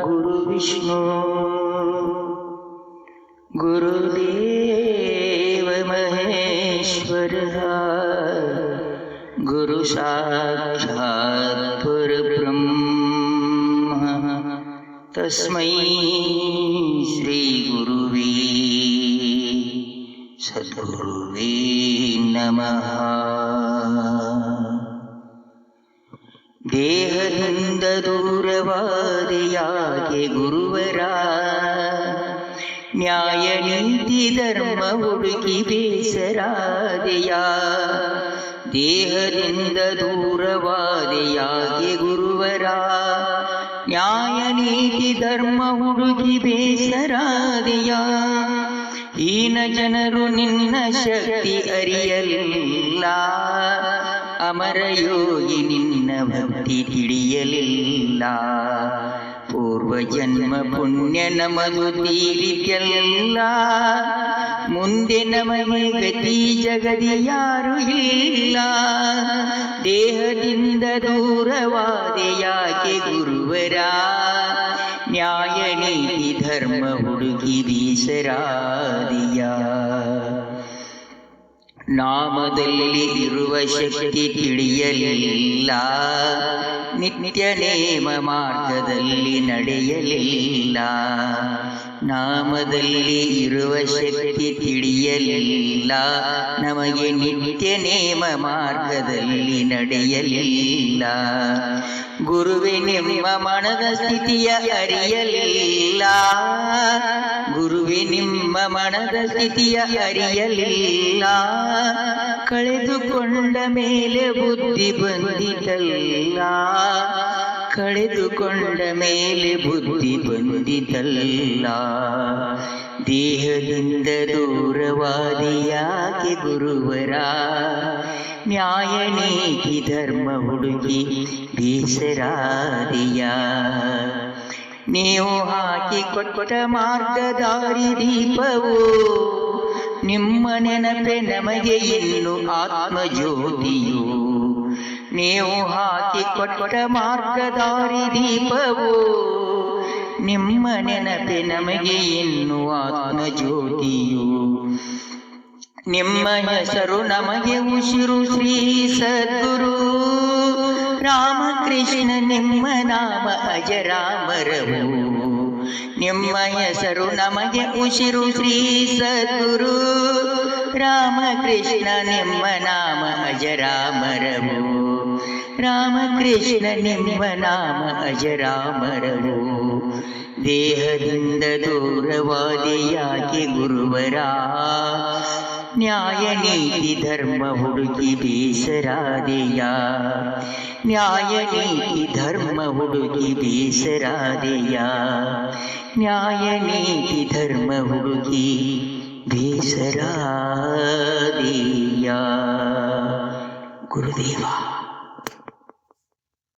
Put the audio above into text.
ಗುರು ವಿಷ್ಣು ಗುರುದೇವ ಮಹೇಶ್ವರ ಗುರು ಸಾಕ್ಷಾತ್ ಪರಬ್ರಹ್ಮ ತಸ್ಮೈ ಶ್ರೀ ಗುರುವೇ ಸದ್ಗುರುವೇ ನಮಃ. ದೇಹದಿಂದ ದೂರವಾದೆಯಾಗೆ ಗುರುವರ ನ್ಯಾಯ ನೀತಿ ಧರ್ಮ ಹುಡುಕಿ ಬೇಸರಾದೆಯ. ದೇಹದಿಂದ ದೂರವಾದೆಯಾಗೆ ಗುರುವರ ನ್ಯಾಯ ನೀತಿ ಧರ್ಮ ಹುಡುಕಿ ಬೇಸರಾದೆಯ. ಹೀನ ಜನರು ನಿನ್ನ ಶಕ್ತಿ ಅರಿಯಲಿಲ್ಲ, ಅಮರ ಯೋಗಿ ನಿನ್ನ ಭಕ್ತಿ ತಿಳಿಯಲಿಲ್ಲ. ಪೂರ್ವ ಜನ್ಮ ಪುಣ್ಯ ನಮದು ತೀರಿಕೆಲ್ಲ, ಮುಂದೆ ನಮಗೆ ಗತಿ ಜಗದಿ ಯಾರು ಇಲ್ಲ. ದೇಹದಿಂದ ದೂರವಾದೆಯಾಕೆ ಗುರುವರ ನ್ಯಾಯ ನೀತಿ ಧರ್ಮ ಹುಡುಕಿ ಬೇಸರಾದೆಯ. ನಾಮದಲ್ಲಿ ಇರುವ ಶಕ್ತಿ ತಿಳಿಯಲಿಲ್ಲ, ನಿತ್ಯ ನೇಮ ಮಾರ್ಗದಲ್ಲಿ ನಡೆಯಲಿಲ್ಲ. ನಾಮದಲ್ಲಿ ಇರುವ ಶಕ್ತಿ ತಿಳಿಯಲಿಲ್ಲ, ನಮಗೆ ನಿತ್ಯ ನೇಮ ಮಾರ್ಗದಲ್ಲಿ ನಡೆಯಲಿಲ್ಲ. ಗುರುವೇ ನಿಮ್ಮ ಮನದ ಸ್ಥಿತಿಯ ಅರಿಯಲಿಲ್ಲ, ಗುರುವೇ ನಿಮ್ಮ ಮನದ ಸ್ಥಿತಿಯ ಅರಿಯಲಿಲ್ಲ. ಕಳೆದುಕೊಂಡ ಮೇಲೆ ಬುದ್ಧಿ ಬಂದಿತಲ್ಲ, ಕಳೆದುಕೊಂಡ ಮೇಲೆ ಬುದ್ಧಿ ಬಂದಿತಲ್ಲ. ದೇಹದಿಂದ ದೂರವಾದಿಯಾಗಿ ಗುರುವರ ನ್ಯಾಯ ನೀತಿ ಧರ್ಮ ಹುಡುಕಿ ಬೇಸರಾದೆಯ. ನೀವು ಹಾಕಿ ಕೊಟ್ಟ ಮಾರ್ಗದಾರಿ ದೀಪವು, ನಿಮ್ಮ ನೆನಪೆ ನಮಗೆ ಇನ್ನು ಆತ್ಮಜ್ಯೋತಿಯು. ನೀವು ಹಾಕಿ ಕೊಟ್ಟ ಮಾರ್ಗದಾರಿ ದೀಪವು, ನಿಮ್ಮ ನೆನಪೆ ನಮಗೆ ಇನ್ನು ಆತ್ಮಜ್ಯೋತಿಯು. ನಿಮ್ಮ ಹೆಸರು ನಮಗೆ ಉಸಿರು ಶ್ರೀ ಸದ್ಗುರು ರಾಮಕೃಷ್ಣ, ನಿಮ್ಮ ನಾಮ ಅಜರಾಮರವು. ನಿಮ್ಮ ಹೆಸರು ನಮಗೆ ಉಸಿರು ಶ್ರೀ ಸದ್ಗುರು ರಾಮಕೃಷ್ಣ, ನಿಮ್ಮ ನಾಮ ಅಜರಾಮರವು. ರಾಮಕೃಷ್ಣ ನಿಮ್ಮ ನಾಮ ಅಜರಾಮರವು. ದೇಹದಿಂದ ದೂರವಾದೆಯಾಗಿ ಗುರುವರ ನ್ಯಾಯ ನೀತಿ ಧರ್ಮ ಹುಡುಕಿ ಬೇಸರಾದೆಯ. ನ್ಯಾಯ ನೀತಿ ಧರ್ಮ ಹುಡುಕಿ ಬೇಸರಾದೆಯ. ನ್ಯಾಯ ನೀತಿ ಧರ್ಮ ಹುಡುಕಿ ಬೇಸರಾದೆಯ. ಗುರುದೇವ.